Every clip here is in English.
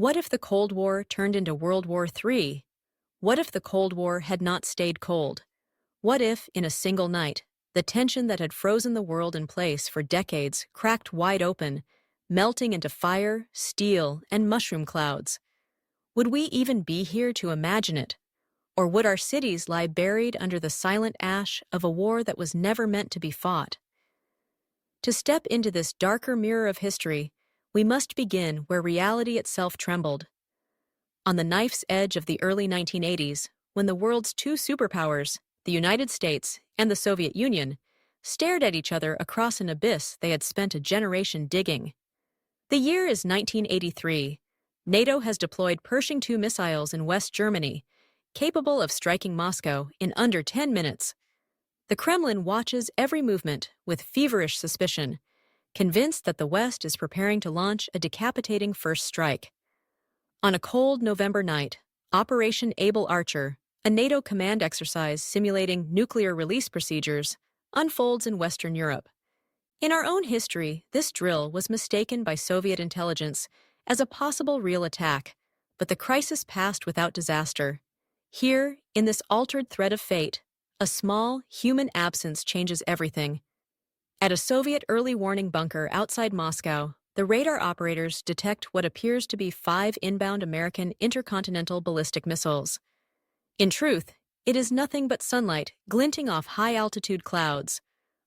What if the Cold War turned into World War III? What if the Cold War had not stayed cold? What if, in a single night, the tension that had frozen the world in place for decades cracked wide open, melting into fire, steel, and mushroom clouds? Would we even be here to imagine it? Or would our cities lie buried under the silent ash of a war that was never meant to be fought? To step into this darker mirror of history, we must begin where reality itself trembled. On the knife's edge of the early 1980s, when the world's two superpowers, the United States and the Soviet Union, stared at each other across an abyss they had spent a generation digging. The year is 1983. NATO has deployed Pershing II missiles in West Germany, capable of striking Moscow in under 10 minutes. The Kremlin watches every movement with feverish suspicion, convinced that the West is preparing to launch a decapitating first strike. On a cold November night, Operation Able Archer, a NATO command exercise simulating nuclear release procedures, unfolds in Western Europe. In our own history, this drill was mistaken by Soviet intelligence as a possible real attack, but the crisis passed without disaster. Here, in this altered thread of fate, a small, human absence changes everything. At a Soviet early warning bunker outside Moscow, the radar operators detect what appears to be 5 inbound American intercontinental ballistic missiles. In truth, it is nothing but sunlight glinting off high-altitude clouds,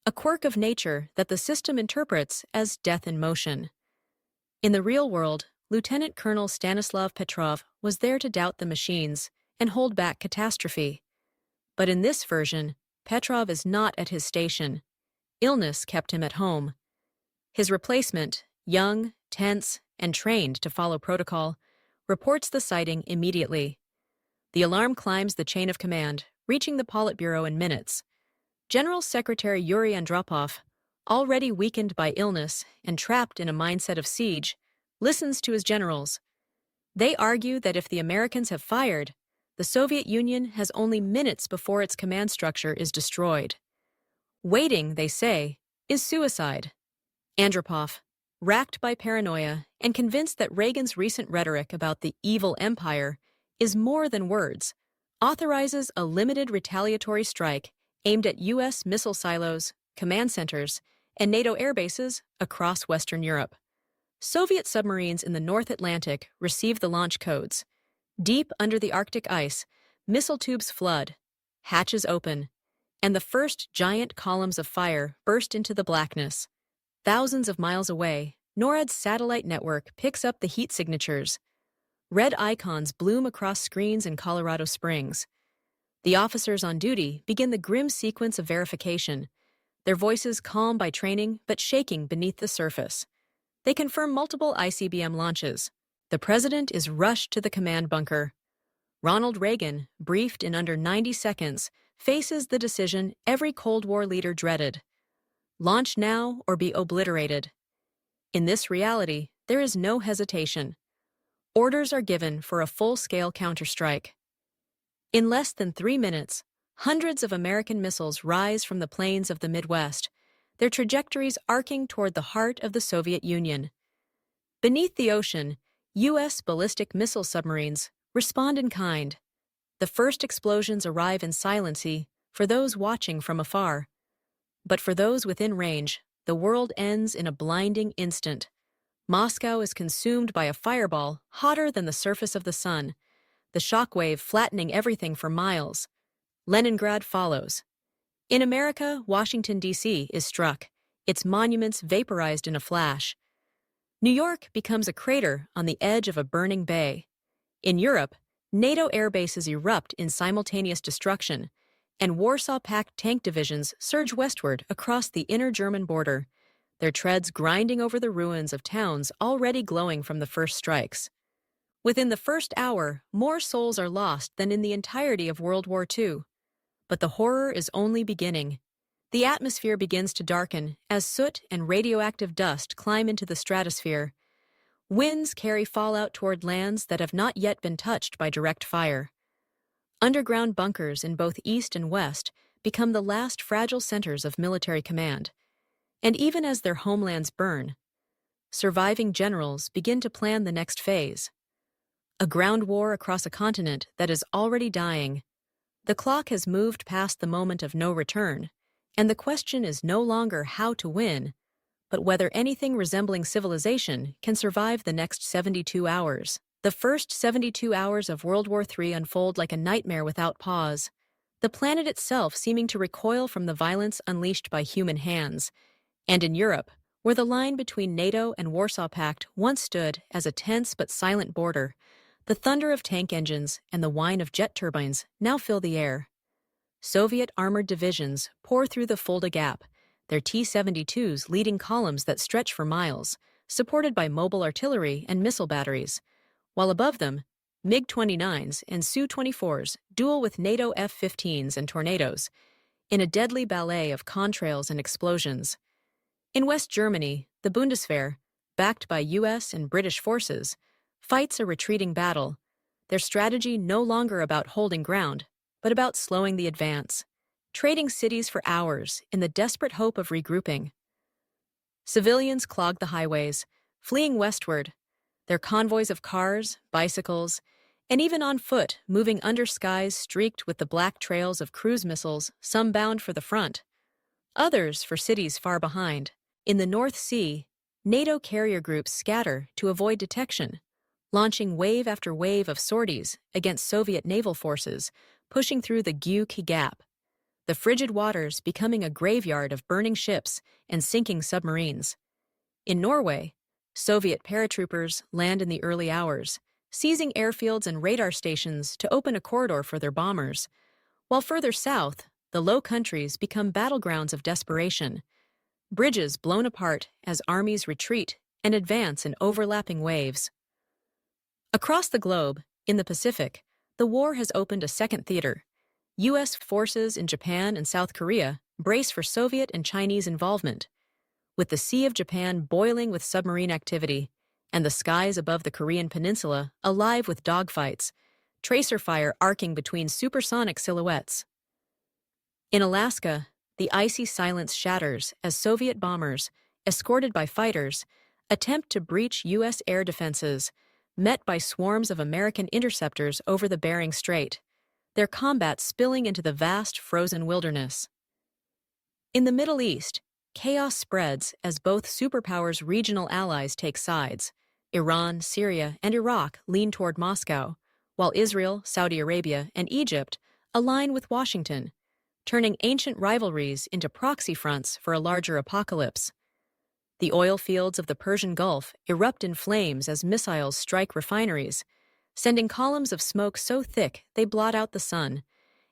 a quirk of nature that the system interprets as death in motion. In the real world, Lieutenant Colonel Stanislav Petrov was there to doubt the machines and hold back catastrophe. But in this version, Petrov is not at his station. Illness kept him at home. His replacement, young, tense, and trained to follow protocol, reports the sighting immediately. The alarm climbs the chain of command, reaching the Politburo in minutes. General Secretary Yuri Andropov, already weakened by illness and trapped in a mindset of siege, listens to his generals. They argue that if the Americans have fired, the Soviet Union has only minutes before its command structure is destroyed. Waiting, they say, is suicide. Andropov, racked by paranoia and convinced that Reagan's recent rhetoric about the evil empire is more than words, authorizes a limited retaliatory strike aimed at U.S. missile silos, command centers, and NATO air bases across Western Europe. Soviet submarines in the North Atlantic receive the launch codes. Deep under the Arctic ice, missile tubes flood, hatches open, and the first giant columns of fire burst into the blackness. Thousands of miles away, NORAD's satellite network picks up the heat signatures. Red icons bloom across screens in Colorado Springs. The officers on duty begin the grim sequence of verification, their voices calm by training but shaking beneath the surface. They confirm multiple ICBM launches. The president is rushed to the command bunker. Ronald Reagan, briefed in under 90 seconds, faces the decision every Cold War leader dreaded: launch now or be obliterated. In this reality, there is no hesitation. Orders are given for a full-scale counterstrike. In less than 3 minutes, hundreds of American missiles rise from the plains of the Midwest, their trajectories arcing toward the heart of the Soviet Union. Beneath the ocean, U.S. ballistic missile submarines respond in kind. The first explosions arrive in silency for those watching from afar. But for those within range, the world ends in a blinding instant. Moscow is consumed by a fireball hotter than the surface of the sun, the shockwave flattening everything for miles. Leningrad follows. In America, Washington, D.C. is struck, its monuments vaporized in a flash. New York becomes a crater on the edge of a burning bay. In Europe, NATO air bases erupt in simultaneous destruction, and Warsaw Pact tank divisions surge westward across the inner German border, their treads grinding over the ruins of towns already glowing from the first strikes. Within the first hour, more souls are lost than in the entirety of World War II. But the horror is only beginning. The atmosphere begins to darken as soot and radioactive dust climb into the stratosphere. Winds carry fallout toward lands that have not yet been touched by direct fire. Underground bunkers in both East and West become the last fragile centers of military command. And even as their homelands burn, surviving generals begin to plan the next phase. A ground war across a continent that is already dying. The clock has moved past the moment of no return, and the question is no longer how to win, but whether anything resembling civilization can survive the next 72 hours. The first 72 hours of World War III unfold like a nightmare without pause, the planet itself seeming to recoil from the violence unleashed by human hands. And in Europe, where the line between NATO and Warsaw Pact once stood as a tense but silent border, the thunder of tank engines and the whine of jet turbines now fill the air. Soviet armored divisions pour through the Fulda Gap, their T-72s leading columns that stretch for miles, supported by mobile artillery and missile batteries, while above them, MiG-29s and Su-24s duel with NATO F-15s and Tornadoes, in a deadly ballet of contrails and explosions. In West Germany, the Bundeswehr, backed by US and British forces, fights a retreating battle, their strategy no longer about holding ground, but about slowing the advance, trading cities for hours in the desperate hope of regrouping. Civilians clog the highways, fleeing westward, their convoys of cars, bicycles, and even on foot moving under skies streaked with the black trails of cruise missiles, some bound for the front, others for cities far behind. In the North Sea, NATO carrier groups scatter to avoid detection, launching wave after wave of sorties against Soviet naval forces, pushing through the Guyuk Gap, the frigid waters becoming a graveyard of burning ships and sinking submarines. In Norway, Soviet paratroopers land in the early hours, seizing airfields and radar stations to open a corridor for their bombers, while further south, the Low Countries become battlegrounds of desperation, bridges blown apart as armies retreat and advance in overlapping waves. Across the globe, in the Pacific, the war has opened a second theater. U.S. forces in Japan and South Korea brace for Soviet and Chinese involvement, with the Sea of Japan boiling with submarine activity and the skies above the Korean peninsula alive with dogfights, tracer fire arcing between supersonic silhouettes. In Alaska, the icy silence shatters as Soviet bombers, escorted by fighters, attempt to breach U.S. air defenses, met by swarms of American interceptors over the Bering Strait, their combat spilling into the vast frozen wilderness. In the Middle East, chaos spreads as both superpowers' regional allies take sides. Iran, Syria, and Iraq lean toward Moscow, while Israel, Saudi Arabia, and Egypt align with Washington, turning ancient rivalries into proxy fronts for a larger apocalypse. The oil fields of the Persian Gulf erupt in flames as missiles strike refineries, sending columns of smoke so thick they blot out the sun,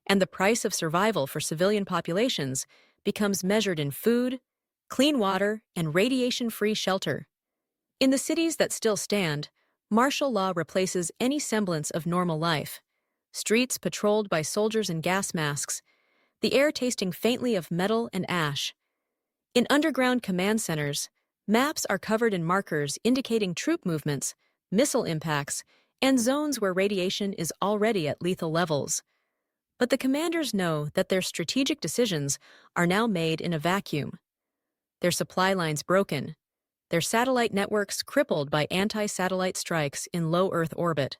and the price of survival for civilian populations becomes measured in food, clean water, and radiation-free shelter. In the cities that still stand, martial law replaces any semblance of normal life. Streets patrolled by soldiers in gas masks, the air tasting faintly of metal and ash. In underground command centers, maps are covered in markers indicating troop movements, missile impacts, and zones where radiation is already at lethal levels. But the commanders know that their strategic decisions are now made in a vacuum. Their supply lines broken, their satellite networks crippled by anti-satellite strikes in low Earth orbit.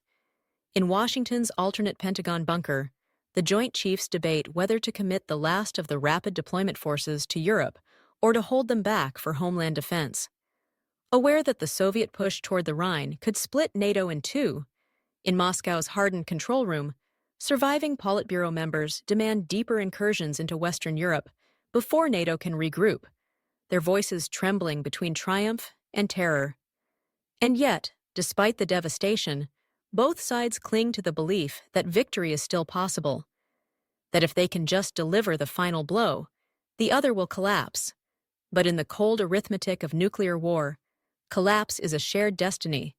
In Washington's alternate Pentagon bunker, the Joint Chiefs debate whether to commit the last of the rapid deployment forces to Europe or to hold them back for homeland defense. Aware that the Soviet push toward the Rhine could split NATO in two, in Moscow's hardened control room, surviving Politburo members demand deeper incursions into Western Europe before NATO can regroup, their voices trembling between triumph and terror. And yet, despite the devastation, both sides cling to the belief that victory is still possible, that if they can just deliver the final blow, the other will collapse. But in the cold arithmetic of nuclear war, collapse is a shared destiny,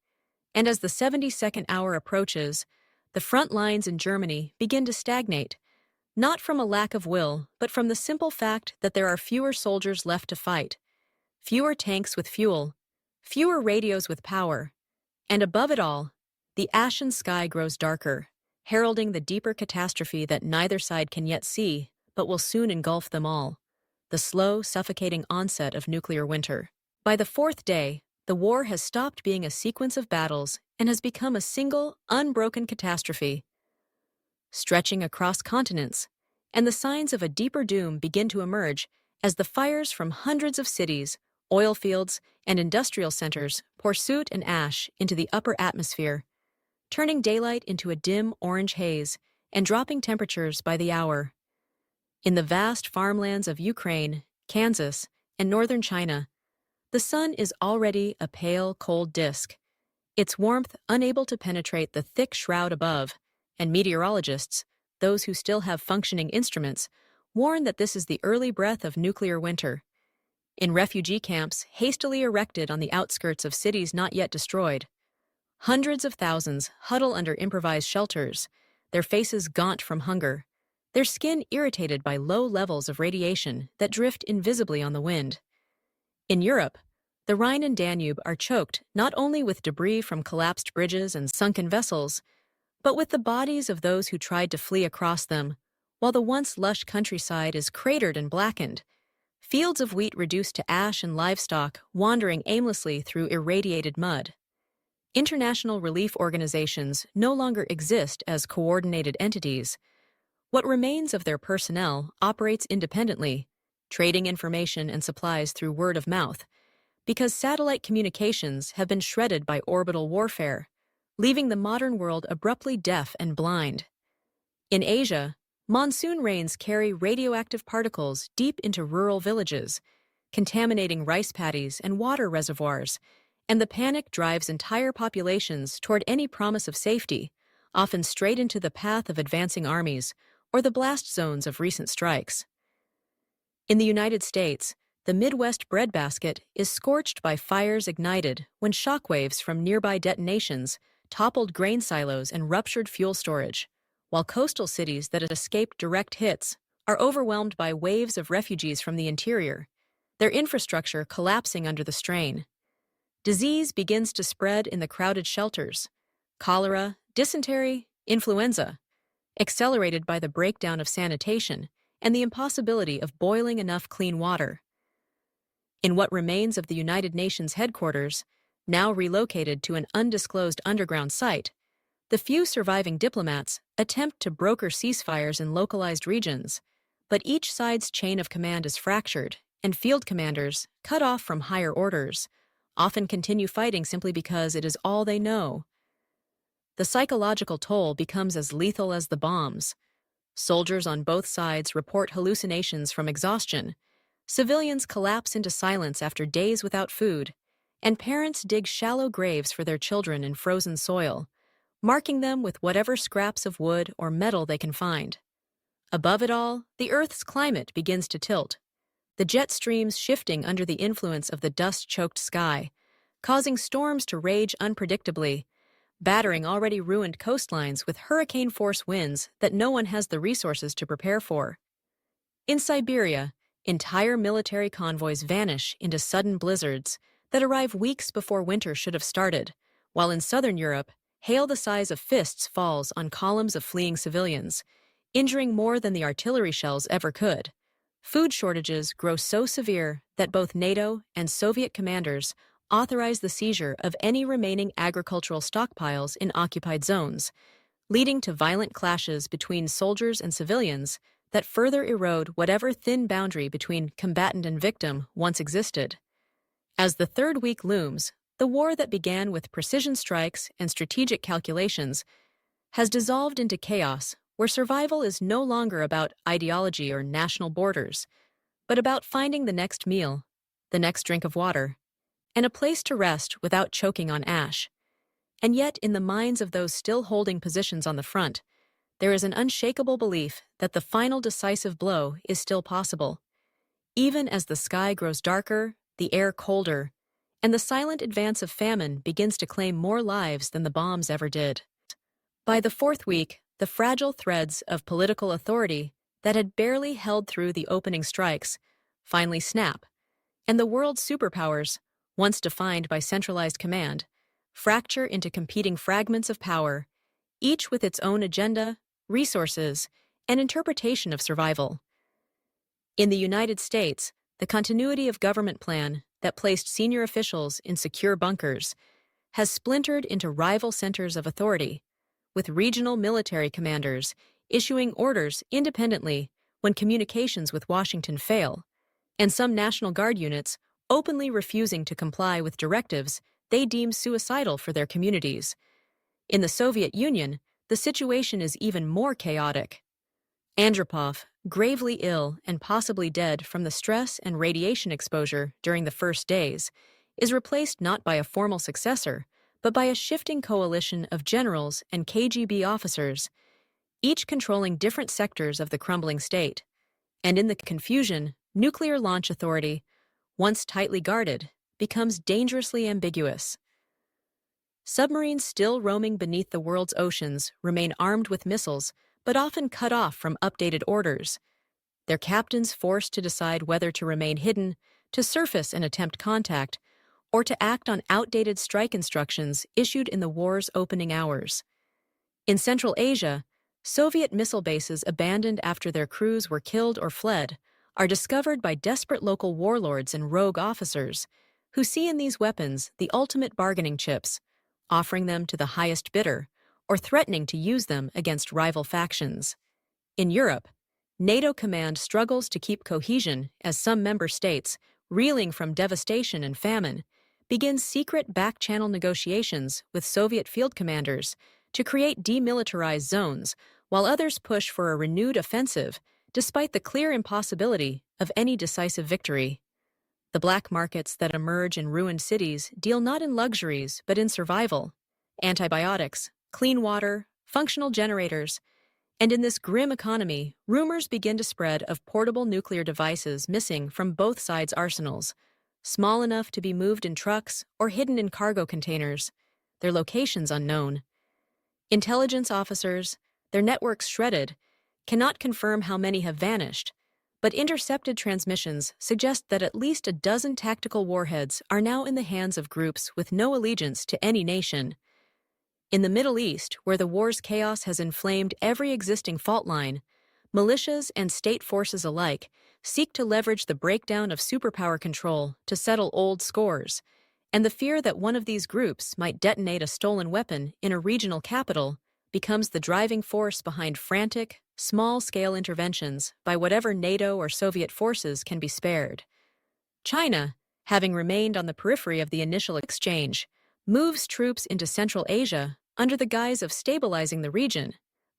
and as the 72nd hour approaches, the front lines in Germany begin to stagnate, not from a lack of will, but from the simple fact that there are fewer soldiers left to fight, fewer tanks with fuel, fewer radios with power, and above it all, the ashen sky grows darker, heralding the deeper catastrophe that neither side can yet see, but will soon engulf them all, the slow, suffocating onset of nuclear winter. By the fourth day, the war has stopped being a sequence of battles and has become a single, unbroken catastrophe, stretching across continents, and the signs of a deeper doom begin to emerge as the fires from hundreds of cities, oil fields, and industrial centers pour soot and ash into the upper atmosphere, turning daylight into a dim orange haze and dropping temperatures by the hour. In the vast farmlands of Ukraine, Kansas, and northern China, the sun is already a pale, cold disk, its warmth unable to penetrate the thick shroud above, and meteorologists, those who still have functioning instruments, warn that this is the early breath of nuclear winter. In refugee camps hastily erected on the outskirts of cities not yet destroyed, hundreds of thousands huddle under improvised shelters, their faces gaunt from hunger, their skin irritated by low levels of radiation that drift invisibly on the wind. In Europe, the Rhine and Danube are choked not only with debris from collapsed bridges and sunken vessels, but with the bodies of those who tried to flee across them, while the once lush countryside is cratered and blackened, fields of wheat reduced to ash and livestock wandering aimlessly through irradiated mud. International relief organizations no longer exist as coordinated entities. What remains of their personnel operates independently, trading information and supplies through word of mouth, because satellite communications have been shredded by orbital warfare, leaving the modern world abruptly deaf and blind. In Asia, monsoon rains carry radioactive particles deep into rural villages, contaminating rice paddies and water reservoirs, and the panic drives entire populations toward any promise of safety, often straight into the path of advancing armies or the blast zones of recent strikes. In the United States, the Midwest breadbasket is scorched by fires ignited when shockwaves from nearby detonations toppled grain silos and ruptured fuel storage, while coastal cities that escaped direct hits are overwhelmed by waves of refugees from the interior, their infrastructure collapsing under the strain. Disease begins to spread in the crowded shelters: cholera, dysentery, influenza, accelerated by the breakdown of sanitation and the impossibility of boiling enough clean water. In what remains of the United Nations headquarters, now relocated to an undisclosed underground site, the few surviving diplomats attempt to broker ceasefires in localized regions, but each side's chain of command is fractured, and field commanders, cut off from higher orders, often continue fighting simply because it is all they know. The psychological toll becomes as lethal as the bombs. Soldiers on both sides report hallucinations from exhaustion, civilians collapse into silence after days without food, and parents dig shallow graves for their children in frozen soil, marking them with whatever scraps of wood or metal they can find. Above it all, the Earth's climate begins to tilt, the jet streams shifting under the influence of the dust-choked sky, causing storms to rage unpredictably, battering already ruined coastlines with hurricane-force winds that no one has the resources to prepare for. In Siberia, entire military convoys vanish into sudden blizzards that arrive weeks before winter should have started, while in southern Europe, hail the size of fists falls on columns of fleeing civilians, injuring more than the artillery shells ever could. Food shortages grow so severe that both NATO and Soviet commanders authorize the seizure of any remaining agricultural stockpiles in occupied zones, leading to violent clashes between soldiers and civilians that further erode whatever thin boundary between combatant and victim once existed. As the third week looms, the war that began with precision strikes and strategic calculations has dissolved into chaos where survival is no longer about ideology or national borders, but about finding the next meal, the next drink of water, and a place to rest without choking on ash. And yet, in the minds of those still holding positions on the front, there is an unshakable belief that the final decisive blow is still possible. Even as the sky grows darker, the air colder, and the silent advance of famine begins to claim more lives than the bombs ever did. By the fourth week, the fragile threads of political authority that had barely held through the opening strikes finally snap, and the world's superpowers, once defined by centralized command, fracture into competing fragments of power, each with its own agenda, resources, and interpretation of survival. In the United States, the continuity of government plan, that placed senior officials in secure bunkers, has splintered into rival centers of authority, with regional military commanders issuing orders independently when communications with Washington fail, and some National Guard units openly refusing to comply with directives they deem suicidal for their communities. In the Soviet Union, the situation is even more chaotic. Andropov, gravely ill and possibly dead from the stress and radiation exposure during the first days, is replaced not by a formal successor, but by a shifting coalition of generals and KGB officers, each controlling different sectors of the crumbling state. And in the confusion, nuclear launch authority, once tightly guarded, becomes dangerously ambiguous. Submarines still roaming beneath the world's oceans remain armed with missiles, but often cut off from updated orders, their captains forced to decide whether to remain hidden, to surface and attempt contact, or to act on outdated strike instructions issued in the war's opening hours. In Central Asia, Soviet missile bases abandoned after their crews were killed or fled are discovered by desperate local warlords and rogue officers who see in these weapons the ultimate bargaining chips, offering them to the highest bidder or threatening to use them against rival factions. In Europe, NATO command struggles to keep cohesion as some member states, reeling from devastation and famine, begin secret back-channel negotiations with Soviet field commanders to create demilitarized zones, while others push for a renewed offensive, despite the clear impossibility of any decisive victory. The black markets that emerge in ruined cities deal not in luxuries but in survival: antibiotics, clean water, functional generators. And in this grim economy, rumors begin to spread of portable nuclear devices missing from both sides' arsenals, small enough to be moved in trucks or hidden in cargo containers, their locations unknown. Intelligence officers, their networks shredded, cannot confirm how many have vanished, but intercepted transmissions suggest that at least a dozen tactical warheads are now in the hands of groups with no allegiance to any nation. In the Middle East, where the war's chaos has inflamed every existing fault line, militias and state forces alike seek to leverage the breakdown of superpower control to settle old scores, and the fear that one of these groups might detonate a stolen weapon in a regional capital becomes the driving force behind frantic, small-scale interventions by whatever NATO or Soviet forces can be spared. China, having remained on the periphery of the initial exchange, moves troops into Central Asia under the guise of stabilizing the region,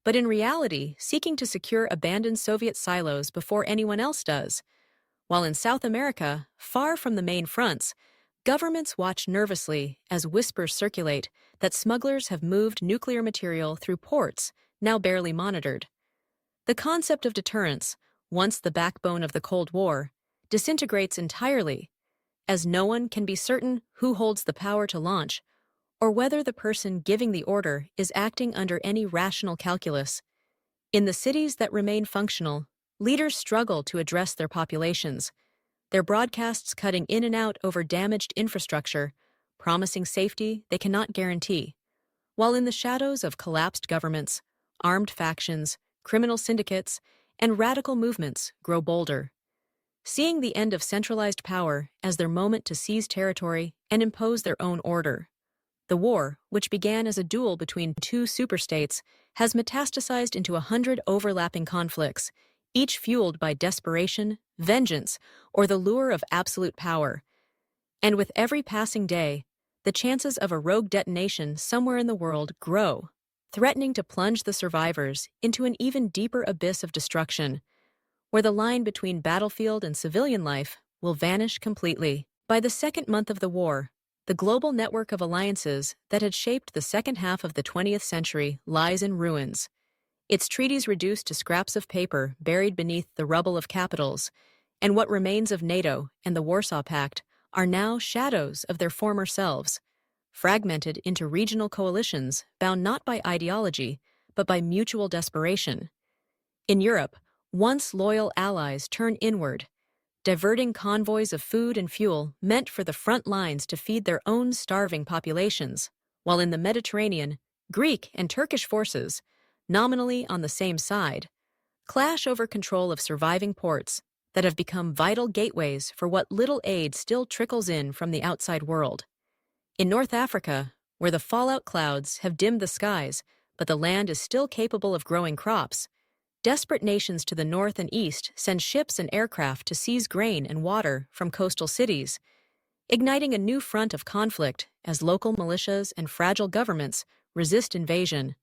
but in reality seeking to secure abandoned Soviet silos before anyone else does. While in South America, far from the main fronts, governments watch nervously as whispers circulate that smugglers have moved nuclear material through ports now barely monitored. The concept of deterrence, once the backbone of the Cold War, disintegrates entirely, as no one can be certain who holds the power to launch, or whether the person giving the order is acting under any rational calculus. In the cities that remain functional, leaders struggle to address their populations, their broadcasts cutting in and out over damaged infrastructure, promising safety they cannot guarantee. While in the shadows of collapsed governments, armed factions, criminal syndicates, and radical movements grow bolder, seeing the end of centralized power as their moment to seize territory and impose their own order. The war, which began as a duel between two superstates, has metastasized into 100 overlapping conflicts, each fueled by desperation, vengeance, or the lure of absolute power. And with every passing day, the chances of a rogue detonation somewhere in the world grow, threatening to plunge the survivors into an even deeper abyss of destruction, where the line between battlefield and civilian life will vanish completely. By the second month of the war, the global network of alliances that had shaped the second half of the 20th century lies in ruins, its treaties reduced to scraps of paper buried beneath the rubble of capitals, and what remains of NATO and the Warsaw Pact are now shadows of their former selves, fragmented into regional coalitions bound not by ideology, but by mutual desperation. In Europe, once loyal allies turn inward, diverting convoys of food and fuel meant for the front lines to feed their own starving populations, while in the Mediterranean, Greek and Turkish forces, nominally on the same side, clash over control of surviving ports, that have become vital gateways for what little aid still trickles in from the outside world. In North Africa, where the fallout clouds have dimmed the skies, but the land is still capable of growing crops, desperate nations to the north and east send ships and aircraft to seize grain and water from coastal cities, igniting a new front of conflict as local militias and fragile governments resist invasion.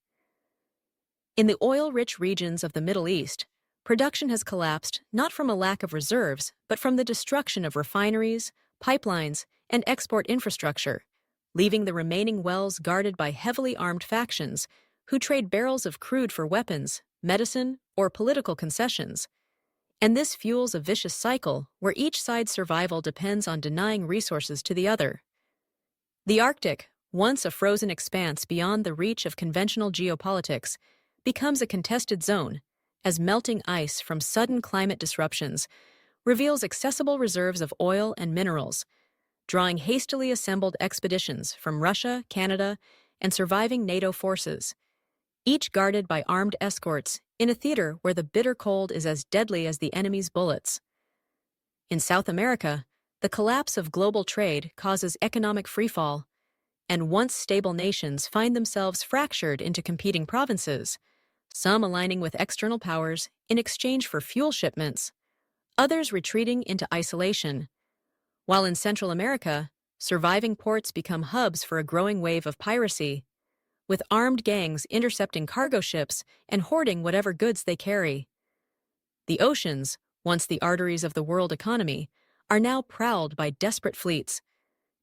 In the oil-rich regions of the Middle East, production has collapsed not from a lack of reserves, but from the destruction of refineries, pipelines, and export infrastructure, leaving the remaining wells guarded by heavily armed factions who trade barrels of crude for weapons, medicine, or political concessions. And this fuels a vicious cycle where each side's survival depends on denying resources to the other. The Arctic, once a frozen expanse beyond the reach of conventional geopolitics, becomes a contested zone as melting ice from sudden climate disruptions reveals accessible reserves of oil and minerals, drawing hastily assembled expeditions from Russia, Canada, and surviving NATO forces, each guarded by armed escorts in a theater where the bitter cold is as deadly as the enemy's bullets. In South America, the collapse of global trade causes economic freefall, and once stable nations find themselves fractured into competing provinces, some aligning with external powers in exchange for fuel shipments, others retreating into isolation. While in Central America, surviving ports become hubs for a growing wave of piracy, with armed gangs intercepting cargo ships and hoarding whatever goods they carry. The oceans, once the arteries of the world economy, are now prowled by desperate fleets,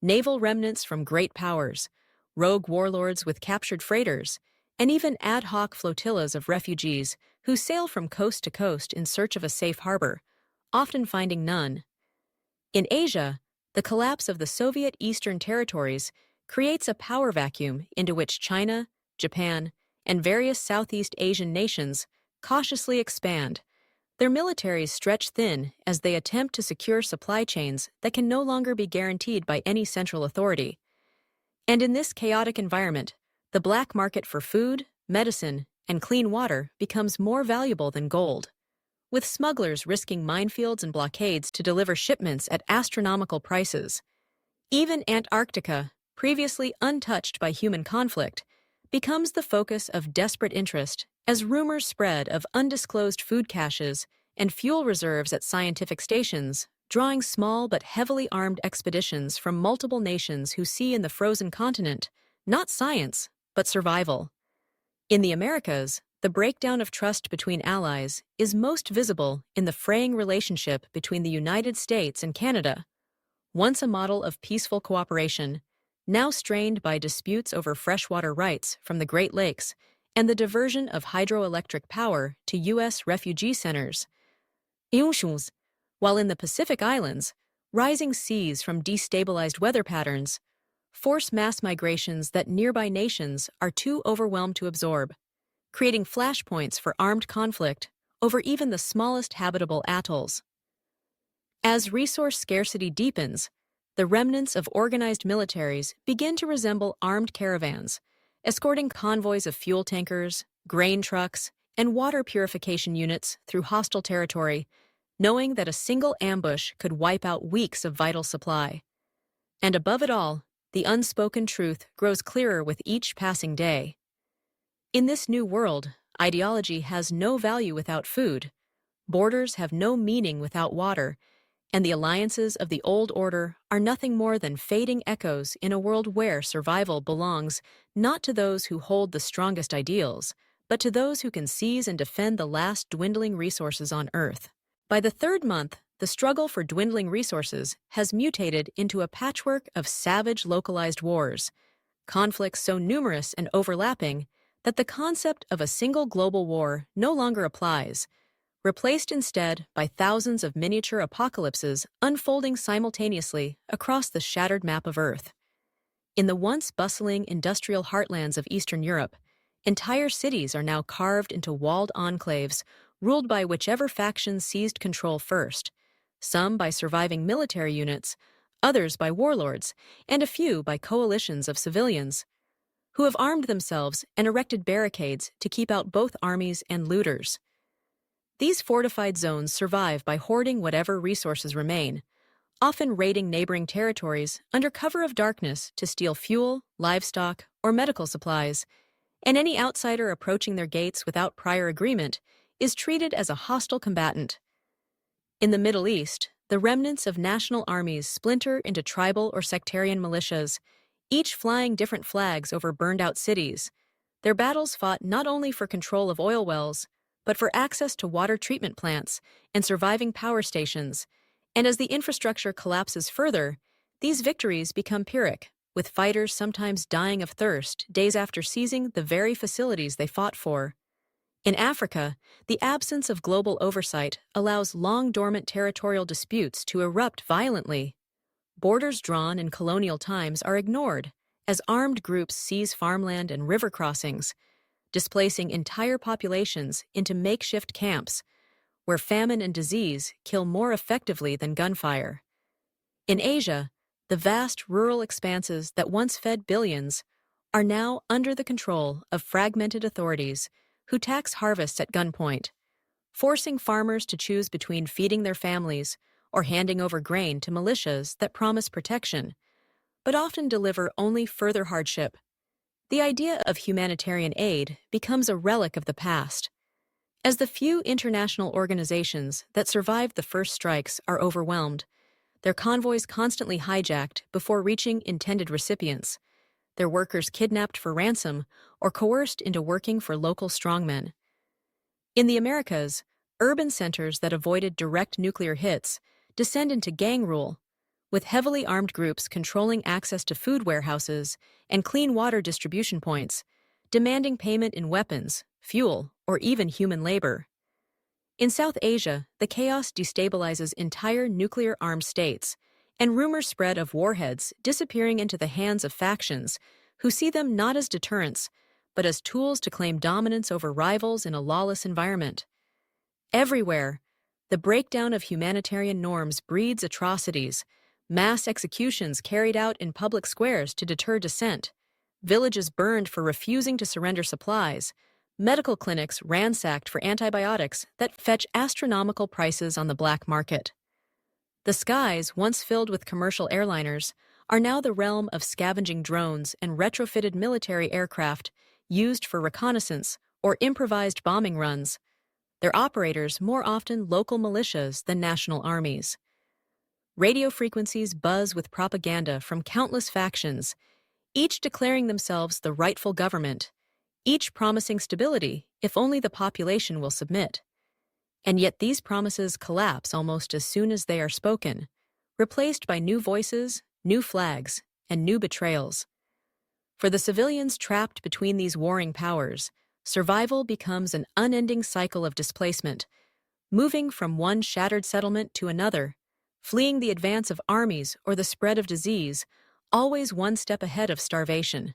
naval remnants from great powers, rogue warlords with captured freighters, and even ad hoc flotillas of refugees who sail from coast to coast in search of a safe harbor, often finding none. In Asia, the collapse of the Soviet Eastern territories creates a power vacuum into which China, Japan, and various Southeast Asian nations cautiously expand, their militaries stretch thin as they attempt to secure supply chains that can no longer be guaranteed by any central authority. And in this chaotic environment, the black market for food, medicine, and clean water becomes more valuable than gold, with smugglers risking minefields and blockades to deliver shipments at astronomical prices. Even Antarctica, previously untouched by human conflict, becomes the focus of desperate interest as rumors spread of undisclosed food caches and fuel reserves at scientific stations, drawing small but heavily armed expeditions from multiple nations who see in the frozen continent not science, but survival. In the Americas, the breakdown of trust between allies is most visible in the fraying relationship between the United States and Canada, once a model of peaceful cooperation, now strained by disputes over freshwater rights from the Great Lakes and the diversion of hydroelectric power to U.S. refugee centers. While in the Pacific Islands, rising seas from destabilized weather patterns force mass migrations that nearby nations are too overwhelmed to absorb, creating flashpoints for armed conflict over even the smallest habitable atolls. As resource scarcity deepens, the remnants of organized militaries begin to resemble armed caravans, escorting convoys of fuel tankers, grain trucks, and water purification units through hostile territory, knowing that a single ambush could wipe out weeks of vital supply. And above it all, the unspoken truth grows clearer with each passing day. In this new world, ideology has no value without food, borders have no meaning without water, and the alliances of the old order are nothing more than fading echoes in a world where survival belongs not to those who hold the strongest ideals, but to those who can seize and defend the last dwindling resources on Earth. By the third month, the struggle for dwindling resources has mutated into a patchwork of savage localized wars, conflicts so numerous and overlapping that the concept of a single global war no longer applies, replaced instead by thousands of miniature apocalypses unfolding simultaneously across the shattered map of Earth. In the once bustling industrial heartlands of Eastern Europe, entire cities are now carved into walled enclaves ruled by whichever faction seized control first, some by surviving military units, others by warlords, and a few by coalitions of civilians, who have armed themselves and erected barricades to keep out both armies and looters. These fortified zones survive by hoarding whatever resources remain, often raiding neighboring territories under cover of darkness to steal fuel, livestock, or medical supplies, and any outsider approaching their gates without prior agreement is treated as a hostile combatant. In the Middle East, the remnants of national armies splinter into tribal or sectarian militias, each flying different flags over burned-out cities. Their battles fought not only for control of oil wells, but for access to water treatment plants and surviving power stations. And as the infrastructure collapses further, these victories become Pyrrhic, with fighters sometimes dying of thirst days after seizing the very facilities they fought for. In Africa, the absence of global oversight allows long-dormant territorial disputes to erupt violently. Borders drawn in colonial times are ignored as armed groups seize farmland and river crossings, displacing entire populations into makeshift camps, where famine and disease kill more effectively than gunfire. In Asia, the vast rural expanses that once fed billions are now under the control of fragmented authorities who tax harvests at gunpoint, forcing farmers to choose between feeding their families or handing over grain to militias that promise protection, but often deliver only further hardship. The idea of humanitarian aid becomes a relic of the past, as the few international organizations that survived the first strikes are overwhelmed, their convoys constantly hijacked before reaching intended recipients, their workers kidnapped for ransom or coerced into working for local strongmen. In the Americas, urban centers that avoided direct nuclear hits descend into gang rule, with heavily armed groups controlling access to food warehouses and clean water distribution points, demanding payment in weapons, fuel, or even human labor. In South Asia, the chaos destabilizes entire nuclear-armed states, and rumors spread of warheads disappearing into the hands of factions who see them not as deterrents, but as tools to claim dominance over rivals in a lawless environment. Everywhere, the breakdown of humanitarian norms breeds atrocities, mass executions carried out in public squares to deter dissent, villages burned for refusing to surrender supplies, medical clinics ransacked for antibiotics that fetch astronomical prices on the black market. The skies, once filled with commercial airliners, are now the realm of scavenging drones and retrofitted military aircraft used for reconnaissance or improvised bombing runs, their operators more often local militias than national armies. Radio frequencies buzz with propaganda from countless factions, each declaring themselves the rightful government, each promising stability if only the population will submit. And yet these promises collapse almost as soon as they are spoken, replaced by new voices, new flags, and new betrayals. For the civilians trapped between these warring powers, survival becomes an unending cycle of displacement, moving from one shattered settlement to another, fleeing the advance of armies or the spread of disease, always one step ahead of starvation.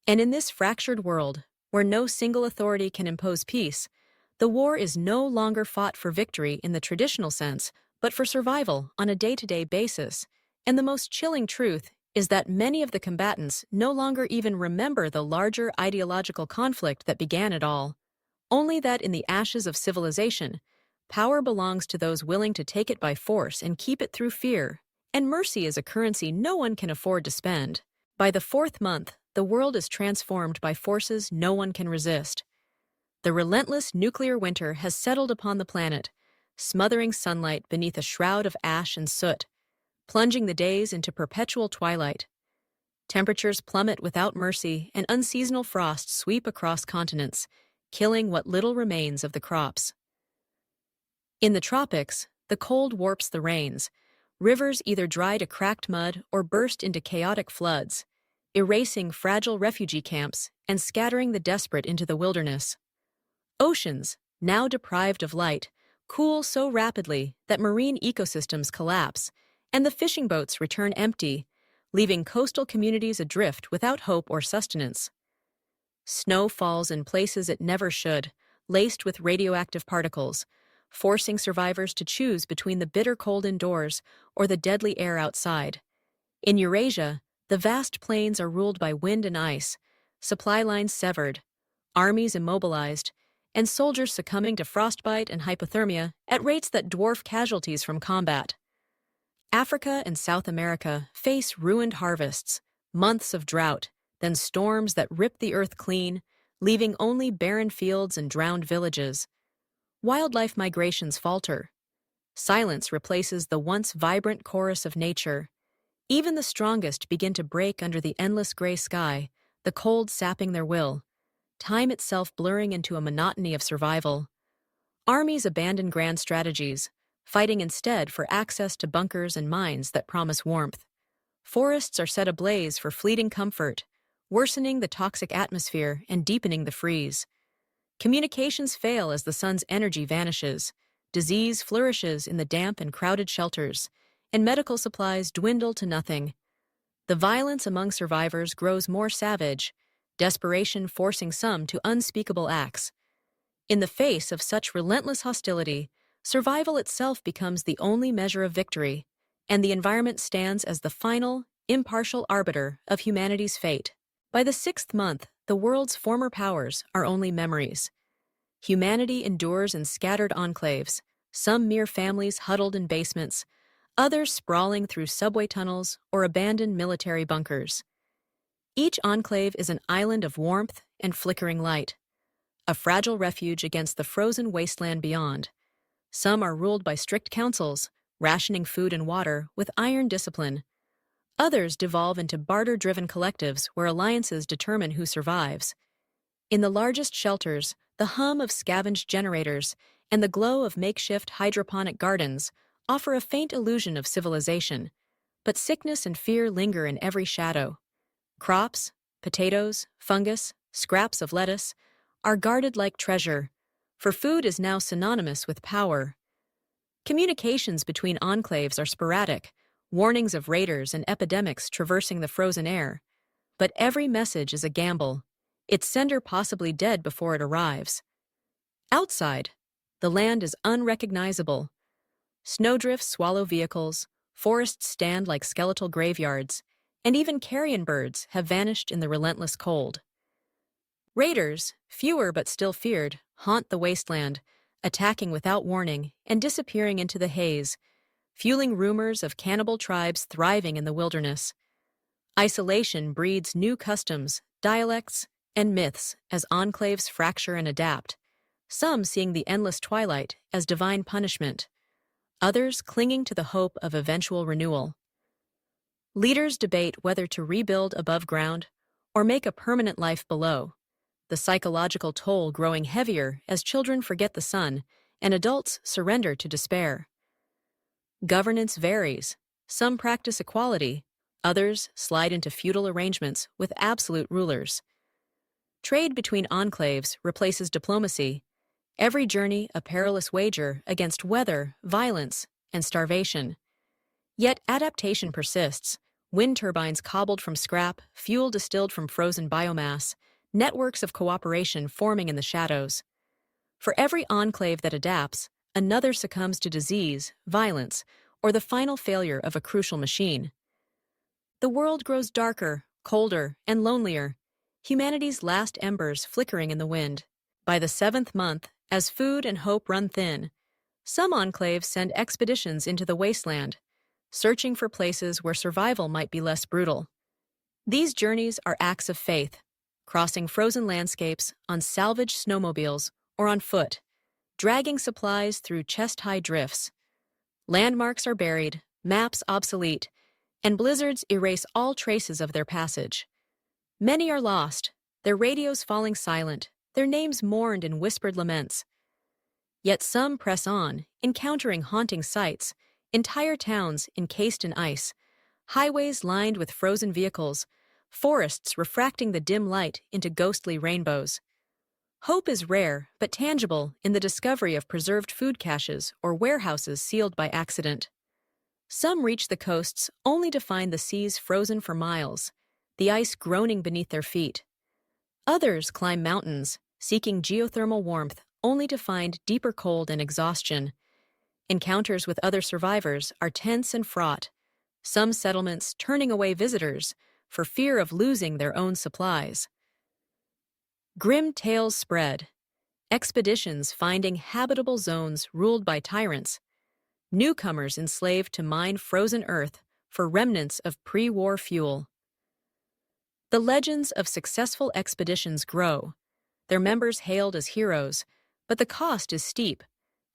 And in this fractured world, where no single authority can impose peace, the war is no longer fought for victory in the traditional sense, but for survival on a day-to-day basis. And the most chilling truth is that many of the combatants no longer even remember the larger ideological conflict that began it all, only that in the ashes of civilization, power belongs to those willing to take it by force and keep it through fear, and mercy is a currency no one can afford to spend. By the fourth month, the world is transformed by forces no one can resist. The relentless nuclear winter has settled upon the planet, smothering sunlight beneath a shroud of ash and soot, plunging the days into perpetual twilight. Temperatures plummet without mercy, and unseasonal frosts sweep across continents, killing what little remains of the crops. In the tropics, the cold warps the rains. Rivers either dry to cracked mud or burst into chaotic floods, erasing fragile refugee camps and scattering the desperate into the wilderness. Oceans, now deprived of light, cool so rapidly that marine ecosystems collapse, and the fishing boats return empty, leaving coastal communities adrift without hope or sustenance. Snow falls in places it never should, laced with radioactive particles, forcing survivors to choose between the bitter cold indoors or the deadly air outside. In Eurasia, the vast plains are ruled by wind and ice, supply lines severed, armies immobilized, and soldiers succumbing to frostbite and hypothermia at rates that dwarf casualties from combat. Africa and South America face ruined harvests, months of drought, then storms that rip the earth clean, leaving only barren fields and drowned villages. Wildlife migrations falter. Silence replaces the once vibrant chorus of nature. Even the strongest begin to break under the endless gray sky, the cold sapping their will, time itself blurring into a monotony of survival. Armies abandon grand strategies, fighting instead for access to bunkers and mines that promise warmth. Forests are set ablaze for fleeting comfort, worsening the toxic atmosphere and deepening the freeze. Communications fail as the sun's energy vanishes. Disease flourishes in the damp and crowded shelters, and medical supplies dwindle to nothing. The violence among survivors grows more savage, desperation forcing some to unspeakable acts. In the face of such relentless hostility, survival itself becomes the only measure of victory, and the environment stands as the final, impartial arbiter of humanity's fate. By the sixth month, the world's former powers are only memories. Humanity endures in scattered enclaves, some mere families huddled in basements, others sprawling through subway tunnels or abandoned military bunkers. Each enclave is an island of warmth and flickering light, a fragile refuge against the frozen wasteland beyond. Some are ruled by strict councils, rationing food and water with iron discipline. Others devolve into barter-driven collectives where alliances determine who survives. In the largest shelters, the hum of scavenged generators and the glow of makeshift hydroponic gardens offer a faint illusion of civilization, but sickness and fear linger in every shadow. Crops, potatoes, fungus, scraps of lettuce are guarded like treasure, for food is now synonymous with power. Communications between enclaves are sporadic, warnings of raiders and epidemics traversing the frozen air. But every message is a gamble, its sender possibly dead before it arrives. Outside, the land is unrecognizable. Snowdrifts swallow vehicles, forests stand like skeletal graveyards, and even carrion birds have vanished in the relentless cold. Raiders, fewer but still feared, haunt the wasteland, attacking without warning and disappearing into the haze, fueling rumors of cannibal tribes thriving in the wilderness. Isolation breeds new customs, dialects, and myths as enclaves fracture and adapt, some seeing the endless twilight as divine punishment, others clinging to the hope of eventual renewal. Leaders debate whether to rebuild above ground or make a permanent life below, the psychological toll growing heavier as children forget the sun and adults surrender to despair. Governance varies. Some practice equality, others slide into feudal arrangements with absolute rulers. Trade between enclaves replaces diplomacy, every journey a perilous wager against weather, violence, and starvation. Yet adaptation persists. Wind turbines cobbled from scrap, fuel distilled from frozen biomass, networks of cooperation forming in the shadows. For every enclave that adapts, another succumbs to disease, violence, or the final failure of a crucial machine. The world grows darker, colder, and lonelier, humanity's last embers flickering in the wind. By the seventh month, as food and hope run thin, some enclaves send expeditions into the wasteland, searching for places where survival might be less brutal. These journeys are acts of faith, crossing frozen landscapes on salvaged snowmobiles or on foot, dragging supplies through chest-high drifts. Landmarks are buried, maps obsolete, and blizzards erase all traces of their passage. Many are lost, their radios falling silent, their names mourned in whispered laments. Yet some press on, encountering haunting sights, entire towns encased in ice, highways lined with frozen vehicles, forests refracting the dim light into ghostly rainbows. Hope is rare but tangible in the discovery of preserved food caches or warehouses sealed by accident. Some reach the coasts only to find the seas frozen for miles, the ice groaning beneath their feet. Others climb mountains, seeking geothermal warmth only to find deeper cold and exhaustion. Encounters with other survivors are tense and fraught, some settlements turning away visitors for fear of losing their own supplies. Grim tales spread. expeditions finding habitable zones ruled by tyrants, newcomers enslaved to mine frozen earth for remnants of pre-war fuel. The legends of successful expeditions grow, their members hailed as heroes, but the cost is steep,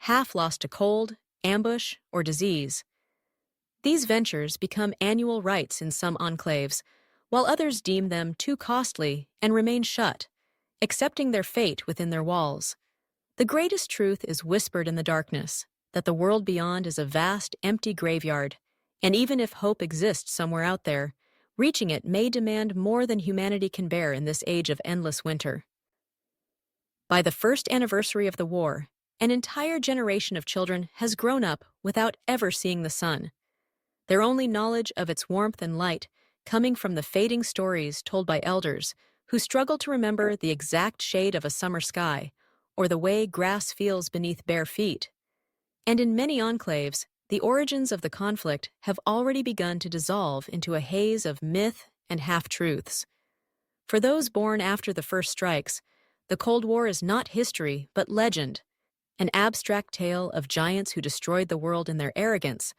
half lost to cold, ambush, or disease. These ventures become annual rites in some enclaves, while others deem them too costly and remain shut, accepting their fate within their walls. The greatest truth is whispered in the darkness, that the world beyond is a vast, empty graveyard, and even if hope exists somewhere out there, reaching it may demand more than humanity can bear in this age of endless winter. By the first anniversary of the war, an entire generation of children has grown up without ever seeing the sun, their only knowledge of its warmth and light coming from the fading stories told by elders who struggle to remember the exact shade of a summer sky or the way grass feels beneath bare feet. And in many enclaves, the origins of the conflict have already begun to dissolve into a haze of myth and half-truths. For those born after the first strikes, the Cold War is not history but legend, an abstract tale of giants who destroyed the world in their arrogance,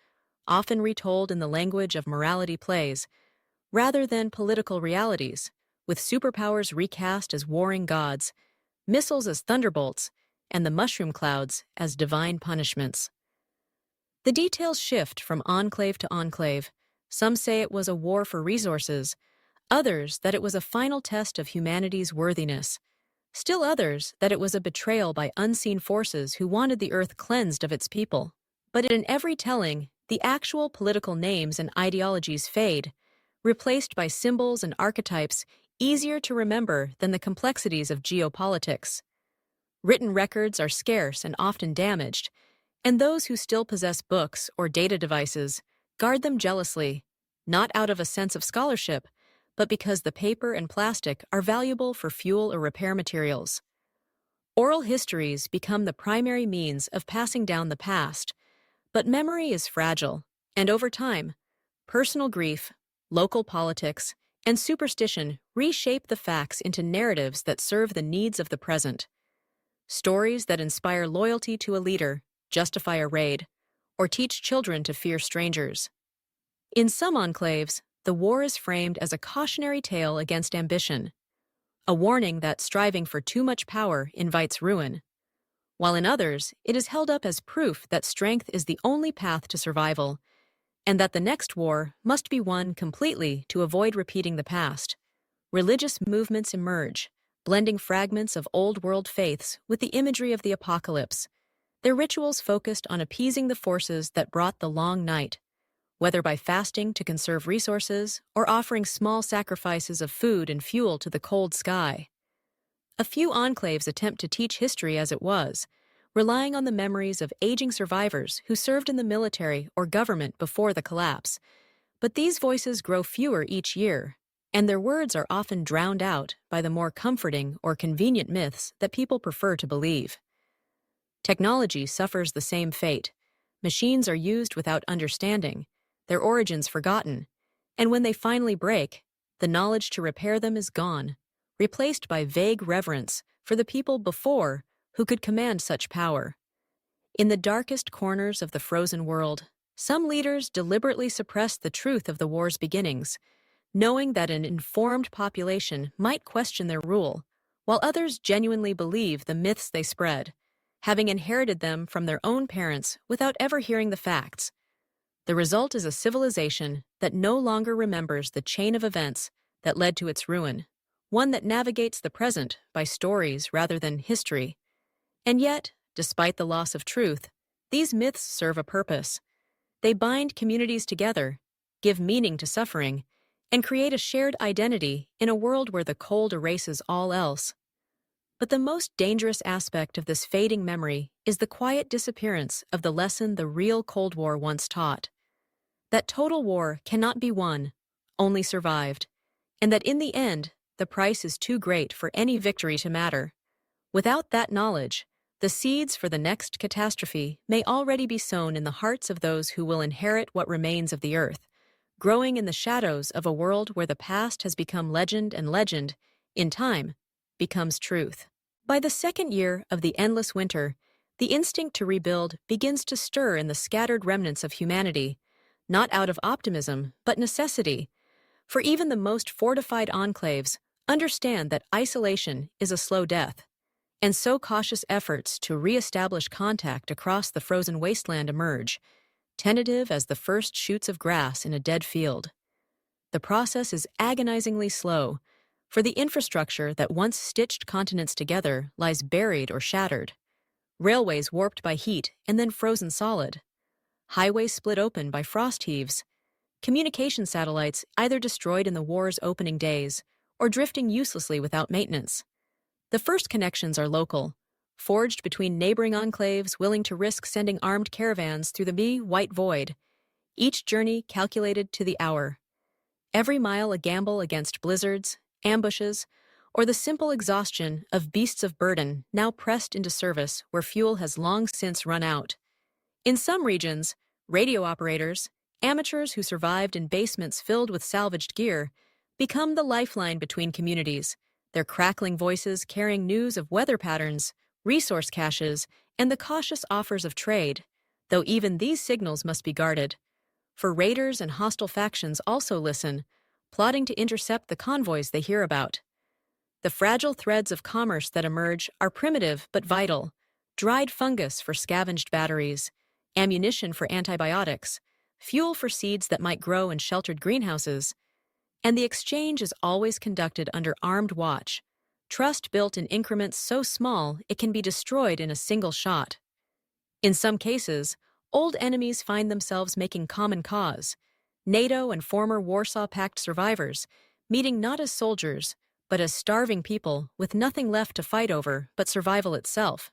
often retold in the language of morality plays, rather than political realities, with superpowers recast as warring gods, missiles as thunderbolts, and the mushroom clouds as divine punishments. The details shift from enclave to enclave. Some say it was a war for resources, others that it was a final test of humanity's worthiness, still others that it was a betrayal by unseen forces who wanted the earth cleansed of its people. But in every telling, the actual political names and ideologies fade, replaced by symbols and archetypes easier to remember than the complexities of geopolitics. Written records are scarce and often damaged, and those who still possess books or data devices guard them jealously, not out of a sense of scholarship, but because the paper and plastic are valuable for fuel or repair materials. Oral histories become the primary means of passing down the past, but memory is fragile, and over time, personal grief, local politics, and superstition reshape the facts into narratives that serve the needs of the present. Stories that inspire loyalty to a leader, justify a raid, or teach children to fear strangers. In some enclaves, the war is framed as a cautionary tale against ambition, a warning that striving for too much power invites ruin, while in others, it is held up as proof that strength is the only path to survival, and that the next war must be won completely to avoid repeating the past. Religious movements emerge, blending fragments of old-world faiths with the imagery of the apocalypse, their rituals focused on appeasing the forces that brought the long night, whether by fasting to conserve resources or offering small sacrifices of food and fuel to the cold sky. A few enclaves attempt to teach history as it was, relying on the memories of aging survivors who served in the military or government before the collapse. But these voices grow fewer each year, and their words are often drowned out by the more comforting or convenient myths that people prefer to believe. Technology suffers the same fate. Machines are used without understanding, their origins forgotten, and when they finally break, the knowledge to repair them is gone, replaced by vague reverence for the people before who could command such power. In the darkest corners of the frozen world, some leaders deliberately suppress the truth of the war's beginnings, knowing that an informed population might question their rule, while others genuinely believe the myths they spread, having inherited them from their own parents without ever hearing the facts. The result is a civilization that no longer remembers the chain of events that led to its ruin, one that navigates the present by stories rather than history. And yet, despite the loss of truth, these myths serve a purpose. They bind communities together, give meaning to suffering, and create a shared identity in a world where the cold erases all else. But the most dangerous aspect of this fading memory is the quiet disappearance of the lesson the real Cold War once taught. That total war cannot be won, only survived, and that in the end, the price is too great for any victory to matter. Without that knowledge, the seeds for the next catastrophe may already be sown in the hearts of those who will inherit what remains of the earth, growing in the shadows of a world where the past has become legend and legend, in time, becomes truth. By the second year of the endless winter, the instinct to rebuild begins to stir in the scattered remnants of humanity, not out of optimism, but necessity, for even the most fortified enclaves understand that isolation is a slow death, and so cautious efforts to re-establish contact across the frozen wasteland emerge, tentative as the first shoots of grass in a dead field. The process is agonizingly slow, for the infrastructure that once stitched continents together lies buried or shattered. Railways warped by heat and then frozen solid. Highways split open by frost heaves. Communication satellites either destroyed in the war's opening days or drifting uselessly without maintenance. The first connections are local, forged between neighboring enclaves willing to risk sending armed caravans through the white void, each journey calculated to the hour. Every mile a gamble against blizzards, ambushes, or the simple exhaustion of beasts of burden now pressed into service where fuel has long since run out. In some regions, radio operators, amateurs who survived in basements filled with salvaged gear, become the lifeline between communities, their crackling voices carrying news of weather patterns, resource caches, and the cautious offers of trade, though even these signals must be guarded. For raiders and hostile factions also listen, plotting to intercept the convoys they hear about. The fragile threads of commerce that emerge are primitive but vital: dried fungus for scavenged batteries, ammunition for antibiotics, fuel for seeds that might grow in sheltered greenhouses. And the exchange is always conducted under armed watch, trust built in increments so small it can be destroyed in a single shot. In some cases, old enemies find themselves making common cause, NATO and former Warsaw Pact survivors meeting not as soldiers, but as starving people with nothing left to fight over but survival itself.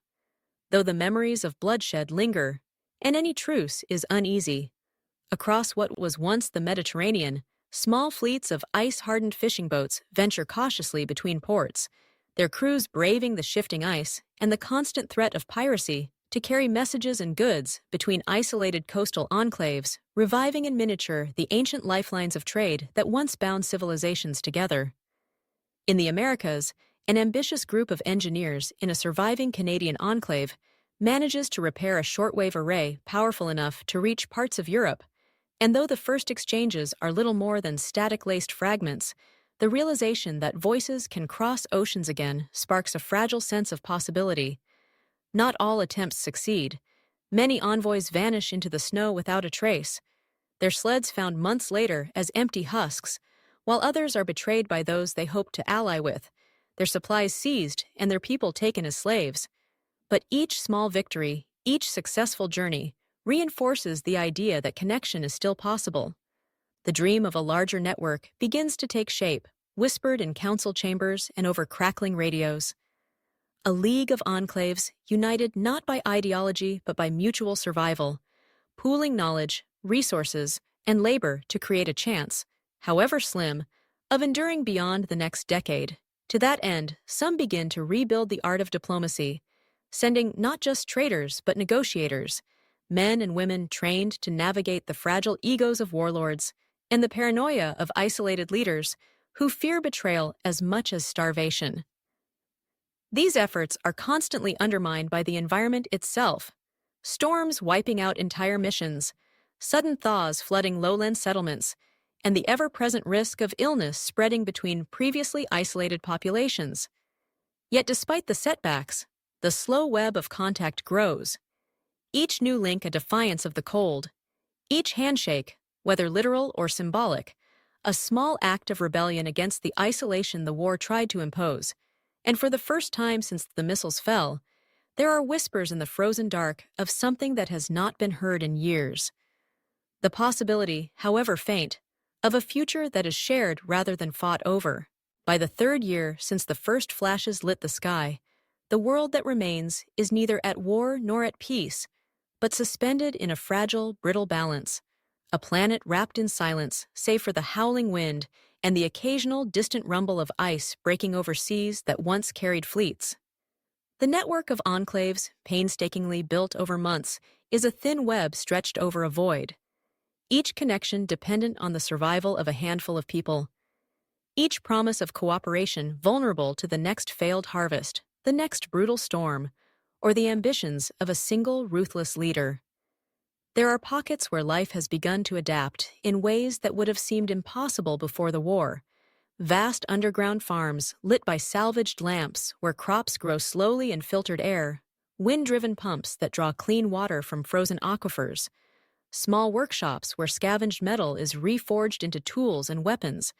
Though the memories of bloodshed linger, and any truce is uneasy. Across what was once the Mediterranean, small fleets of ice-hardened fishing boats venture cautiously between ports, their crews braving the shifting ice and the constant threat of piracy to carry messages and goods between isolated coastal enclaves, reviving in miniature the ancient lifelines of trade that once bound civilizations together. In the Americas, an ambitious group of engineers in a surviving Canadian enclave manages to repair a shortwave array powerful enough to reach parts of Europe, and though the first exchanges are little more than static-laced fragments, the realization that voices can cross oceans again sparks a fragile sense of possibility. Not all attempts succeed. Many envoys vanish into the snow without a trace, their sleds found months later as empty husks, while others are betrayed by those they hoped to ally with, their supplies seized and their people taken as slaves. But each small victory, each successful journey, reinforces the idea that connection is still possible. The dream of a larger network begins to take shape, whispered in council chambers and over crackling radios. A league of enclaves united not by ideology but by mutual survival, pooling knowledge, resources, and labor to create a chance, however slim, of enduring beyond the next decade. To that end, some begin to rebuild the art of diplomacy, sending not just traders but negotiators, men and women trained to navigate the fragile egos of warlords and the paranoia of isolated leaders who fear betrayal as much as starvation. These efforts are constantly undermined by the environment itself. Storms wiping out entire missions, sudden thaws flooding lowland settlements, and the ever-present risk of illness spreading between previously isolated populations. Yet despite the setbacks, the slow web of contact grows. Each new link a defiance of the cold, each handshake, whether literal or symbolic, a small act of rebellion against the isolation the war tried to impose. And for the first time since the missiles fell, there are whispers in the frozen dark of something that has not been heard in years. The possibility, however faint, of a future that is shared rather than fought over. By the third year since the first flashes lit the sky, the world that remains is neither at war nor at peace, but suspended in a fragile, brittle balance, a planet wrapped in silence save for the howling wind and the occasional distant rumble of ice breaking over seas that once carried fleets. The network of enclaves, painstakingly built over months, is a thin web stretched over a void, each connection dependent on the survival of a handful of people, each promise of cooperation vulnerable to the next failed harvest. the next brutal storm, or the ambitions of a single ruthless leader. There are pockets where life has begun to adapt in ways that would have seemed impossible before the war. Vast underground farms lit by salvaged lamps where crops grow slowly in filtered air, wind-driven pumps that draw clean water from frozen aquifers, small workshops where scavenged metal is reforged into tools and weapons.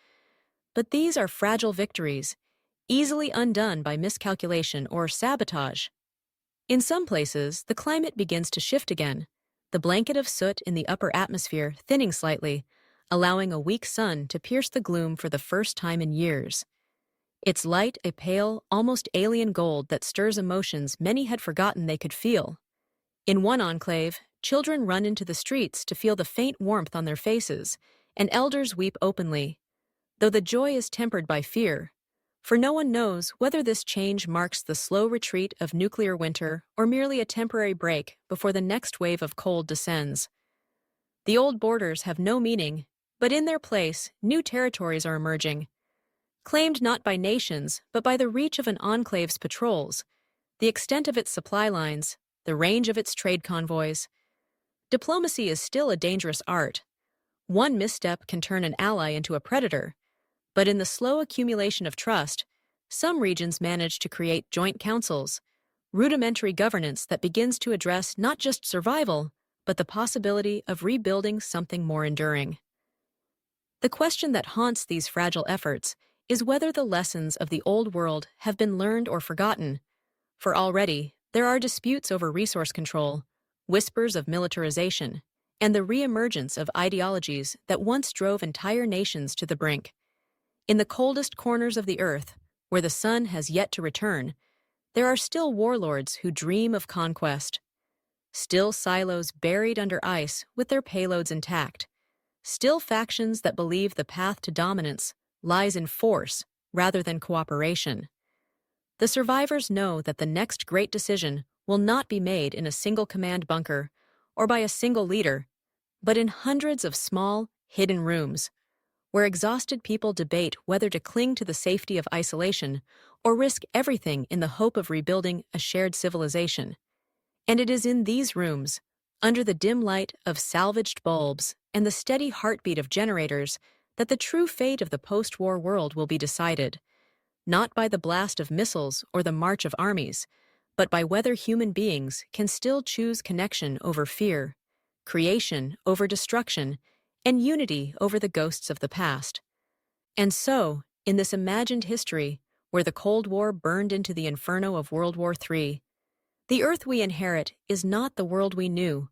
But these are fragile victories, easily undone by miscalculation or sabotage. In some places, the climate begins to shift again, the blanket of soot in the upper atmosphere thinning slightly, allowing a weak sun to pierce the gloom for the first time in years. Its light a pale, almost alien gold that stirs emotions many had forgotten they could feel. In one enclave, children run into the streets to feel the faint warmth on their faces, and elders weep openly, though the joy is tempered by fear, for no one knows whether this change marks the slow retreat of nuclear winter or merely a temporary break before the next wave of cold descends. The old borders have no meaning, but in their place, new territories are emerging, claimed not by nations, but by the reach of an enclave's patrols, the extent of its supply lines, the range of its trade convoys. Diplomacy is still a dangerous art. One misstep can turn an ally into a predator, but in the slow accumulation of trust, some regions manage to create joint councils, rudimentary governance that begins to address not just survival, but the possibility of rebuilding something more enduring. The question that haunts these fragile efforts is whether the lessons of the old world have been learned or forgotten, for already there are disputes over resource control, whispers of militarization, and the re-emergence of ideologies that once drove entire nations to the brink. In the coldest corners of the earth, where the sun has yet to return, there are still warlords who dream of conquest, still silos buried under ice with their payloads intact, still factions that believe the path to dominance lies in force rather than cooperation. The survivors know that the next great decision will not be made in a single command bunker or by a single leader, but in hundreds of small, hidden rooms, where exhausted people debate whether to cling to the safety of isolation or risk everything in the hope of rebuilding a shared civilization. And it is in these rooms, under the dim light of salvaged bulbs and the steady heartbeat of generators, that the true fate of the post-war world will be decided, not by the blast of missiles or the march of armies, but by whether human beings can still choose connection over fear, creation over destruction, and unity over the ghosts of the past. And so, in this imagined history, where the Cold War burned into the inferno of World War III, the Earth we inherit is not the world we knew,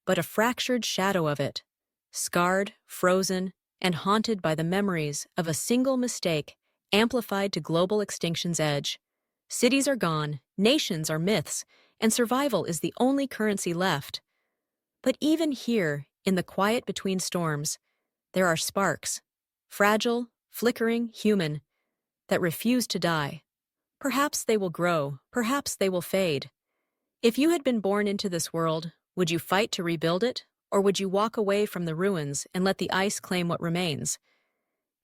but a fractured shadow of it, scarred, frozen, and haunted by the memories of a single mistake amplified to global extinction's edge. Cities are gone, nations are myths, and survival is the only currency left. But even here, in the quiet between storms, there are sparks, fragile, flickering, human, that refuse to die. Perhaps they will grow, perhaps they will fade. If you had been born into this world, would you fight to rebuild it, or would you walk away from the ruins and let the ice claim what remains?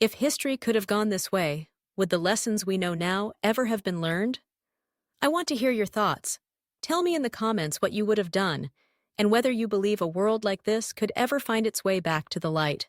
If history could have gone this way, would the lessons we know now ever have been learned? I want to hear your thoughts. Tell me in the comments what you would have done, and whether you believe a world like this could ever find its way back to the light.